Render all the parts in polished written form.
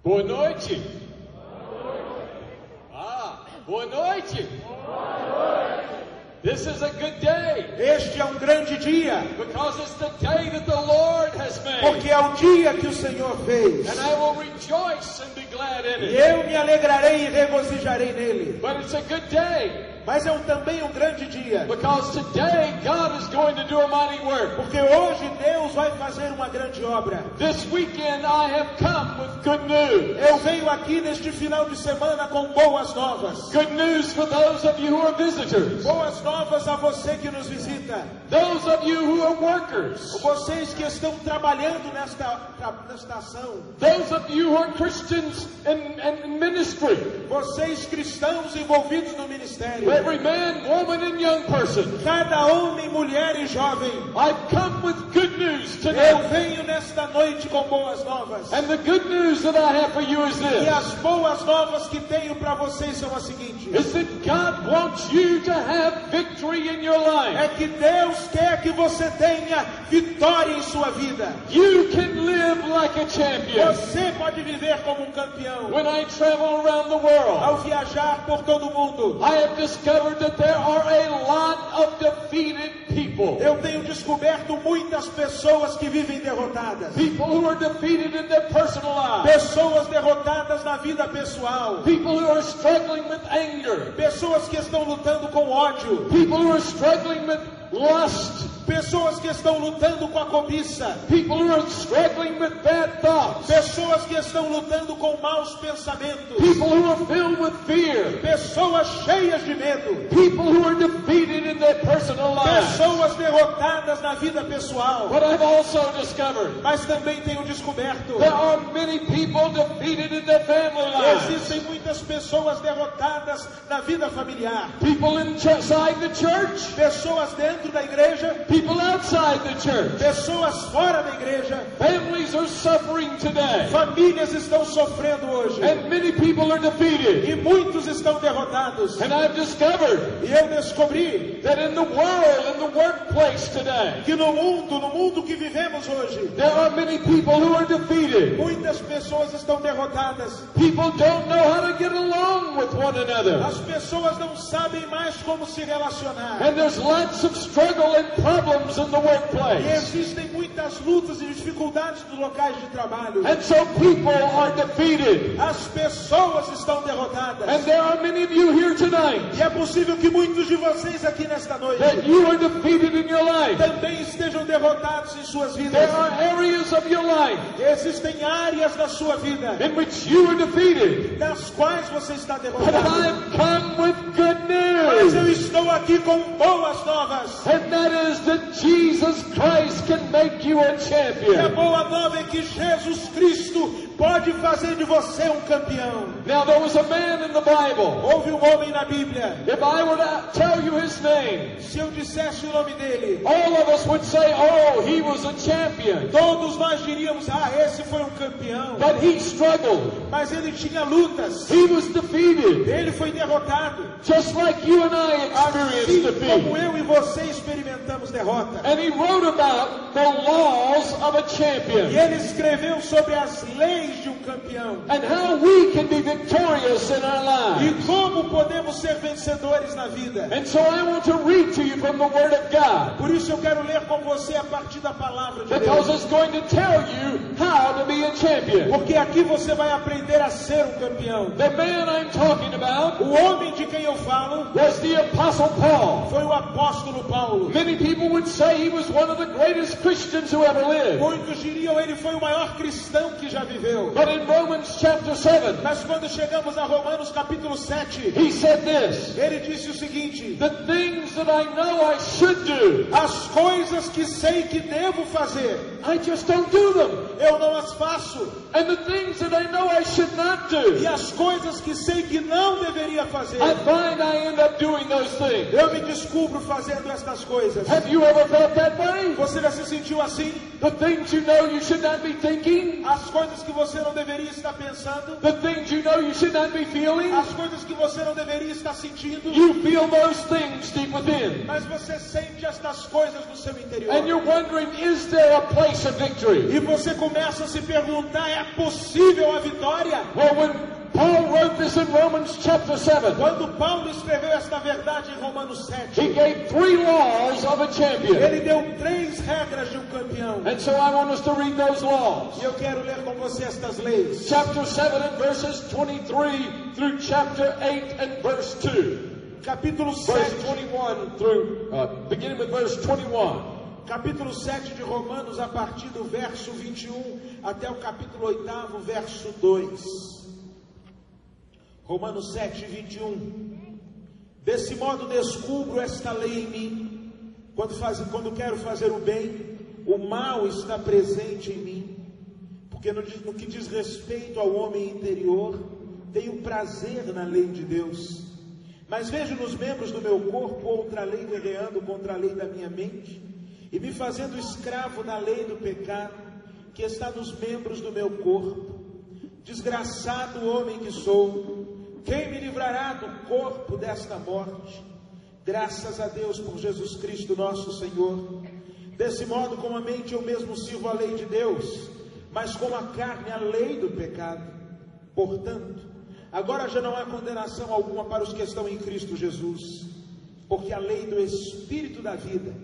Boa noite. Boa noite. This is a good day. Este é um grande dia. Because it's the day that the Lord has made. Porque é o dia que o Senhor fez. And I will rejoice and be glad in it. E eu me alegrarei e regozijarei nele. But it's a good day. Mas é também um grande dia. Because today God is going to do a mighty work. Porque hoje Deus vai fazer uma grande obra. This weekend I have come with good news. Eu venho aqui neste final de semana com boas novas. Good news for those of you who are visitors. Boas novas a você que nos visita. Those of you who are workers. Vocês que estão trabalhando nesta ação. Those of you who are Christians in ministry. Vocês cristãos envolvidos no ministério. Every man, woman and young person. Cada homem, mulher e jovem. I've come with good news today. Eu venho nesta noite com boas novas. And the good news that I have for you is this. E as boas novas que tenho para vocês são as seguintes. Is that God wants you to have victory in your life. É que Deus quer que você tenha vitória em sua vida. You can live like a champion. Você pode viver como um campeão. When I travel around the world, ao viajar por todo o mundo, I have discovered that there are a lot of defeated people. Eu tenho descoberto muitas pessoas que vivem derrotadas. People who are defeated in their personal lives. Pessoas derrotadas na vida pessoal. People who are struggling with anger. Pessoas que estão lutando com ódio. People who are struggling with lust. Pessoas que estão lutando com a cobiça. People who are struggling with bad thoughts. Pessoas que estão lutando com maus pensamentos. People who are filled with fear. Pessoas cheias de medo. People who are defeated in their personal lives. Pessoas derrotadas na vida pessoal. But I've also discovered. Mas também tenho descoberto. There are many people defeated in their family lives. Existem muitas pessoas derrotadas na vida familiar. People inside the church. Pessoas dentro da igreja. People outside the church. Pessoas fora da igreja. Families are suffering today. Famílias estão sofrendo hoje. And many people are defeated. E muitos estão derrotados. And I've discovered. E eu descobri. That in the world, in the workplace today. Que no mundo que vivemos hoje. There are many people who are defeated. Muitas pessoas estão derrotadas. People don't know how to get along with one another. As pessoas não sabem mais como se relacionar. And there's lots of struggle and problems in the workplace. E existem muitas lutas e dificuldades nos locais de trabalho. And so people are defeated. As pessoas estão derrotadas. And there are many of you here tonight. E é possível que muitos de vocês aqui nesta noite that you are defeated in your life. Também estejam derrotados em suas vidas. There are areas of your life. Existem áreas da sua vida in which you are defeated. Das quais você está derrotado. But I've come with good Mas news. eu estou aqui com boas novas. And that is that Jesus Christ can make you a champion. E a boa nova é que Jesus Cristo pode fazer de você um campeão. Now there was a man in the Bible. Houve um homem na Bíblia. If I were to tell you his name, se eu dissesse o nome dele, all of us would say, oh, he was a champion. Todos nós diríamos, esse foi um campeão. But he struggled. Mas ele tinha lutas. He was defeated. Ele foi derrotado. Just like you and I experienced defeat. Como eu e você experimentamos derrota. And he wrote about the laws of a champion. E ele escreveu sobre as leis de um campeão. And how we can be victorious in our lives. E como podemos ser vencedores na vida. And so I want to read to you from the Word of God. Por isso eu quero ler com você a partir da palavra de Because Deus. it's going to tell you how to be a champion. Porque aqui você vai aprender a ser um campeão. The man I'm talking about, o homem de quem eu falo, was the Apostle Paul. Foi o apóstolo Paulo. Many people would say he was one of the greatest Christians who ever lived. Muitos diriam ele foi o maior cristão que já viveu. But in Romans chapter 7, mas quando chegamos a Romanos capítulo 7, he said this. Ele disse o seguinte: The things that I know I should do, as coisas que sei que devo fazer, I just don't do them. Eu não as faço. And the things that I know I should not do, e as coisas que sei que não deveria fazer, I find I end up doing those things. Eu me descubro fazendo estas coisas. Have you ever felt that way? Você já se sentiu assim? The things you know you should not be thinking, as coisas que você não deveria estar pensando, the things you know you should not be feeling, as coisas que você não deveria estar sentindo, you feel those things deep within. Mas você sente estas coisas no seu interior. And you're wondering, is there a place of victory? E você começa a se perguntar perguntar, é possível a vitória? Well, when Paul wrote this in Romans chapter 7, Quando Paulo escreveu esta verdade em Romanos 7, he gave 3 laws of a champion. ele deu 3 regras de um campeão. And so I want us to read those laws. E eu quero ler com você estas leis. Chapter 7 and verses 23 through chapter 8 and verse 2. Capítulo Verse 7, 21 through, beginning with verse 21. capítulo 7 de Romanos, a partir do verso 21 até o capítulo 8, verso 2. Romanos 7, 21. Desse modo descubro esta lei em mim. Quando quero fazer o bem, o mal está presente em mim. Porque no que diz respeito ao homem interior, tenho prazer na lei de Deus. Mas vejo nos membros do meu corpo outra lei guerreando contra a lei da minha mente, e me fazendo escravo da lei do pecado, que está nos membros do meu corpo. Desgraçado homem que sou, quem me livrará do corpo desta morte? Graças a Deus por Jesus Cristo nosso Senhor. Desse modo, com a mente eu mesmo sirvo a lei de Deus, mas com a carne a lei do pecado. Portanto, agora já não há condenação alguma para os que estão em Cristo Jesus, porque a lei do Espírito da vida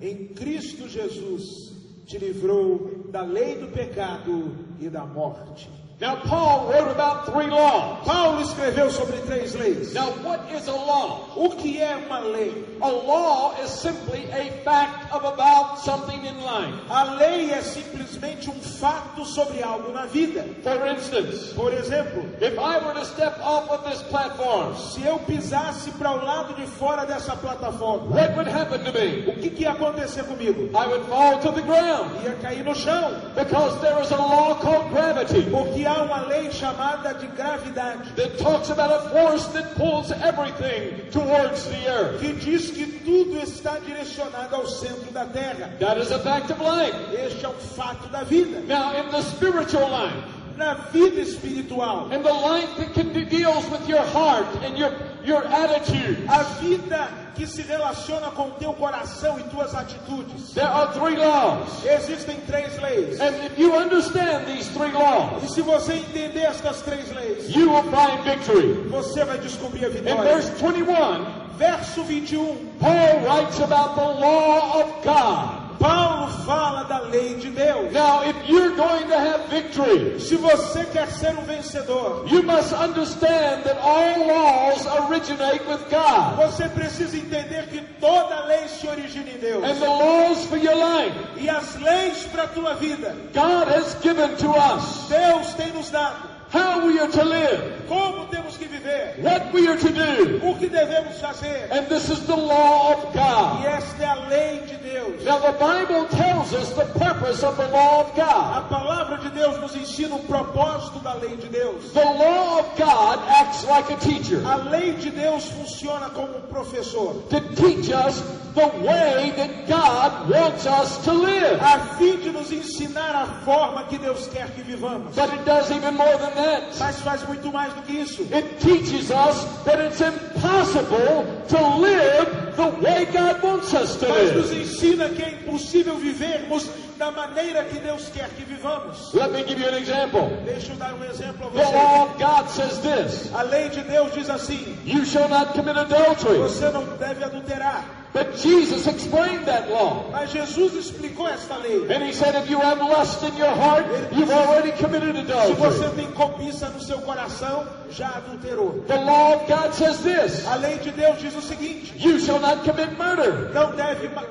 em Cristo Jesus te livrou da lei do pecado e da morte. Now Paul wrote about 3 laws. Paulo escreveu sobre 3 leis. Now what is a law? O que é uma lei? A law is simply a fact of about something in life. A lei é simplesmente um fato sobre algo na vida. For instance, Por exemplo, if I were to step off of this platform, se eu pisasse para o lado de fora dessa plataforma, what would happen to me? o que ia acontecer comigo? I would fall to the ground Ia cair no chão, because there is a law called gravity porque há uma lei chamada de gravidade, that talks about a force that pulls everything towards the earth. que diz que tudo está direcionado ao centro da terra. That is a fact of life. Este é um fato da vida. Now in the spiritual life, Na vida espiritual, in the life that deals with your heart and your attitude, a vida que se relaciona com teu coração e tuas atitudes, there are 3 laws. existem 3 leis. And if you understand these 3 laws, E se você entender estas 3 leis, you will find victory. você vai descobrir a In vitória. verse 21, Verso 21, Paul writes about the law of God. Paulo fala da lei de Deus. Now, if you're going to have victory, Se você quer ser um vencedor, you must understand that all laws originate with God. você precisa entender que toda lei se origina em Deus. And the laws for your life, E as leis para a tua vida, God has given to us. Deus tem nos dado. How we are to live, Como temos que viver, what we are to do. o que devemos fazer. And this is the law of E God. esta é a lei de Deus. Now, the Bible tells us the purpose of the law of God. A palavra de Deus nos ensina o propósito da lei de Deus. The law of God acts like a teacher A lei de Deus funciona como um professor, to teach us the way that God wants us to live. a fim de nos ensinar a forma que Deus quer que vivamos. But it does even more than that. Mas faz muito mais do que isso. It teaches us that it's impossible to live the way God wants us to Mas nos live. ensina que é impossível vivermos da maneira que Deus quer que vivamos. Let me give you an example. Deixa eu dar um exemplo a The law você. of God says this: A lei de Deus diz assim: you shall not commit adultery. você não deve adulterar. But Jesus explained that law. Mas Jesus explicou esta lei. And he said, if you have lust in your heart, you've already committed Se você adultery. tem cobiça no seu coração, já adulterou. The law of God says this: A lei de Deus diz o seguinte: you shall not commit murder.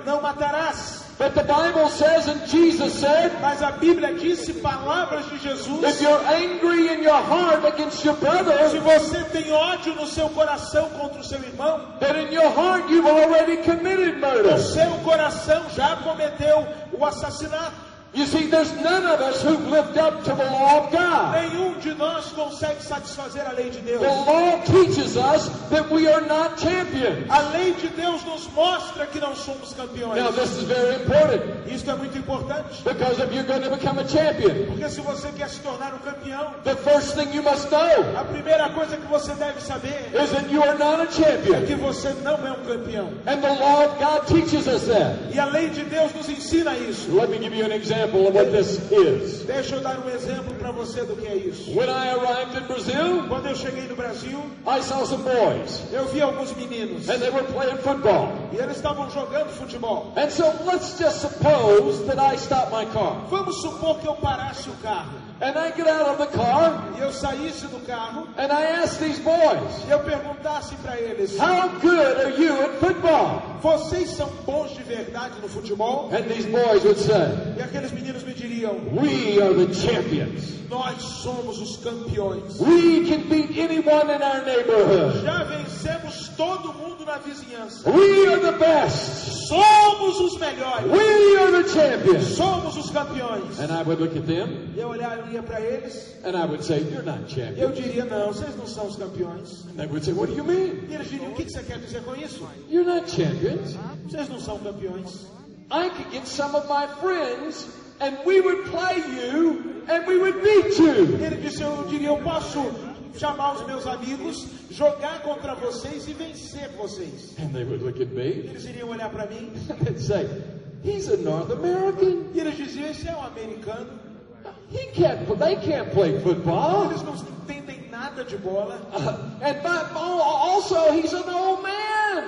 não matarás. But the Bible says, and Jesus said, Mas a Bíblia disse palavras de Jesus. if you're angry in your heart against your Se brother, você tem ódio no seu coração contra o seu irmão, that in your heart you've already committed o murder. seu coração já cometeu o assassinato. You see, there's none of us who've lived up to the law of God. Nenhum de nós consegue satisfazer a lei de Deus. The law teaches us that we are not champions. A lei de Deus nos mostra que não somos campeões. Now, this is very important, Isso é muito importante. because if you're going to become a champion, Porque se você quer se tornar um campeão, the first thing you must know a primeira coisa que você deve saber is that you are not a é champion. que você não é um campeão. And the law of God teaches us that. E a lei de Deus nos ensina isso. Let me give you an example. example of what this is. Deixa eu dar um exemplo para você do que é isso. When I arrived in Brazil, Quando eu cheguei no Brasil, I saw some boys, eu vi alguns meninos and they were playing football. e eles estavam jogando futebol. And so let's just suppose that I stop my car. Vamos supor que eu parasse o carro And I get out of the car, e eu saísse do carro and I ask these boys, e eu perguntasse para eles: how good are you at football? vocês são bons de verdade no futebol? And these boys would say, E aqueles meninos me diriam: we are the champions. nós somos os campeões. We can beat anyone in our neighborhood. Já vencemos todo mundo na vizinhança. We are the best. Somos os melhores. We are the champions. Somos os campeões. And I would look at them, Eu olharia para eles and I would say, you're not e eu champions. diria: não, vocês não são os campeões. And they would say, what do you mean? E eles diriam: o que você quer dizer com isso? You're not champions. Vocês não são campeões. I could get some of my friends, and we would play you, and we would beat you. Ele disse: eu diria, eu posso chamar os meus amigos, jogar contra vocês e vencer vocês. And they would look at me, Eles iriam olhar para mim and say, he's a North American. e eles diziam: esse é um americano. They can't play football. Eles não entendem nada de bola. Also, he's an old man.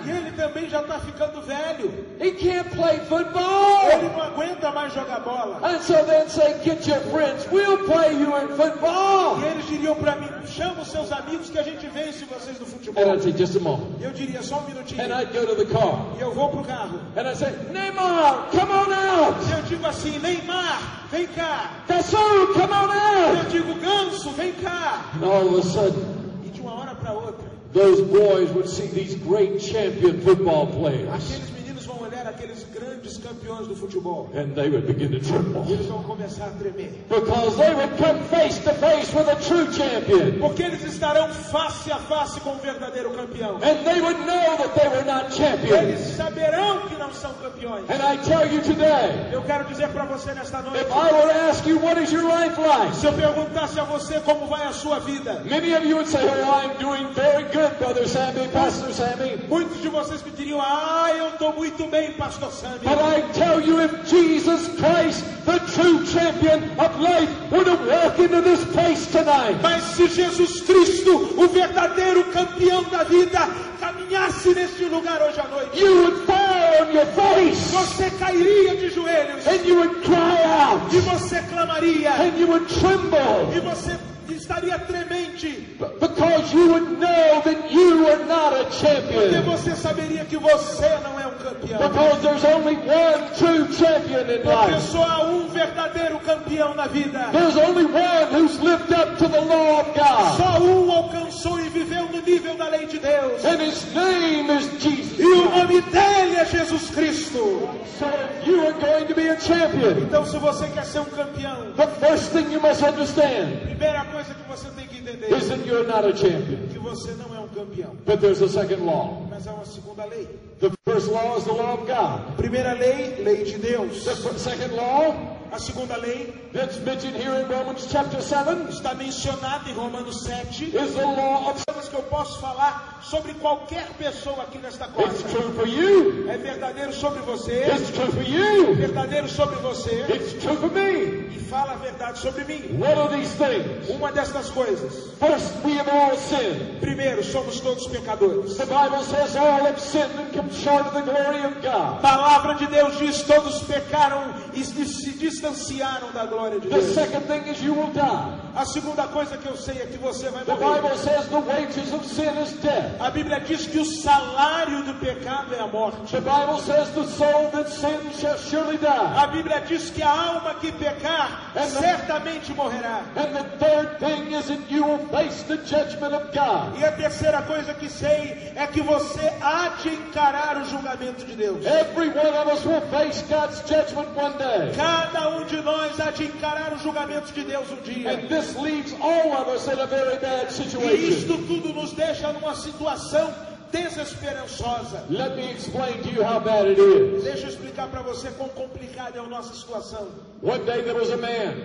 E ele também já está ficando velho. He can't play football. Ele não aguenta mais jogar bola. And so they'd say, get your friends, we'll play you in football. E eles diriam para mim: chama os seus amigos que a gente vence vocês no futebol. And I'd say, just a moment. Eu diria: só um minutinho. And I'd go to the car. E eu vou pro carro. And I'd say, Neymar, come on out. E eu digo assim: Neymar, vem cá. Cassou, come on Eu out. digo: Ganso, vem cá. And all of a sudden, E de uma hora para outra, those boys would see these great champion football players. aqueles meninos vão olhar aqueles grandes campeões do futebol. And they would begin to E tremble. eles vão começar a tremer. Because they would come face to face with a true champion. Porque eles estarão face a face com o verdadeiro campeão. And they would know that they were not Eles champions. saberão que não são campeões. And I tell you today, Eu quero dizer para você nesta noite: if I were to ask you, what is your life like? se eu perguntasse a você como vai a sua vida, Many of you would say, oh, I'm doing very good, Brother Sammy, Pastor Sammy. muitos de vocês me diriam: ah, eu estou muito bem, Pastor Sammy. But I tell you, if Jesus Christ, the true champion of life, were to walk into this place tonight, Mas se Jesus Cristo, o verdadeiro campeão da vida, caminhasse neste lugar hoje à noite, you would fall on your face, você cairia de joelhos and you would cry out, e você clamaria and you would tremble, e você estaria tremente, because you would know that you are not a porque champion. você saberia que você não é um campeão. Because there's only one true champion in Porque life. só há um verdadeiro campeão na vida. There's only one who's lived up to the law of God. Só um alcançou e viveu no nível da lei de Deus. And his name is Jesus. E o nome dele é Jesus Cristo. So if you are going to be a champion, Então, se você quer ser um campeão, the first thing you must understand primeira coisa que você tem que entender is that you're not a champion. é que você não é um campeão. But there's a second law. Mas há uma segunda lei. The first law is the law of God. Primeira lei, lei de Deus. The second law A segunda lei that's mentioned here in Romans chapter 7 está mencionada em Romanos 7. is the law of Coisas que eu posso falar sobre qualquer pessoa aqui nesta It's costa. true for you. É verdadeiro sobre você, It's true for you. verdadeiro sobre você It's true for me. e fala a verdade sobre mim. What are these things? Uma destas coisas. First, we have all sinned. Primeiro, somos todos pecadores. The Bible says all have sinned and come short of the glory of God. A palavra de Deus diz: todos pecaram e se distanciaram da glória de The Deus. second thing is you will die. A segunda coisa que eu sei é que você vai The morrer. Bible says the wages of sin is death. A Bíblia diz que o salário do pecado é a morte. The Bible says the soul that sins shall surely die. A Bíblia diz que a alma que pecar certamente morrerá. And the third thing is that you will face the judgment of God. E a terceira coisa que sei é que você há de encarar o julgamento de Deus. Every one of us will face God's judgment one day. Cada um de nós há de encarar o julgamento de Deus um dia. And this leaves all of us in a very bad E situation. isto tudo nos deixa numa situação desesperançosa. Let me explain to you how bad it is. Deixa eu explicar para você quão complicada é a nossa situação. One day there was a man,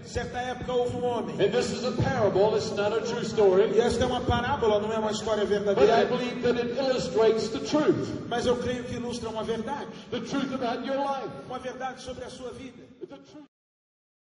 Certa época houve um homem. and this is a parable, it's not a true story, E esta é uma parábola, não é uma história but I verdadeira. believe that it illustrates the truth. Mas eu creio que ilustra uma verdade. The truth about your life. Uma verdade sobre a sua vida. The truth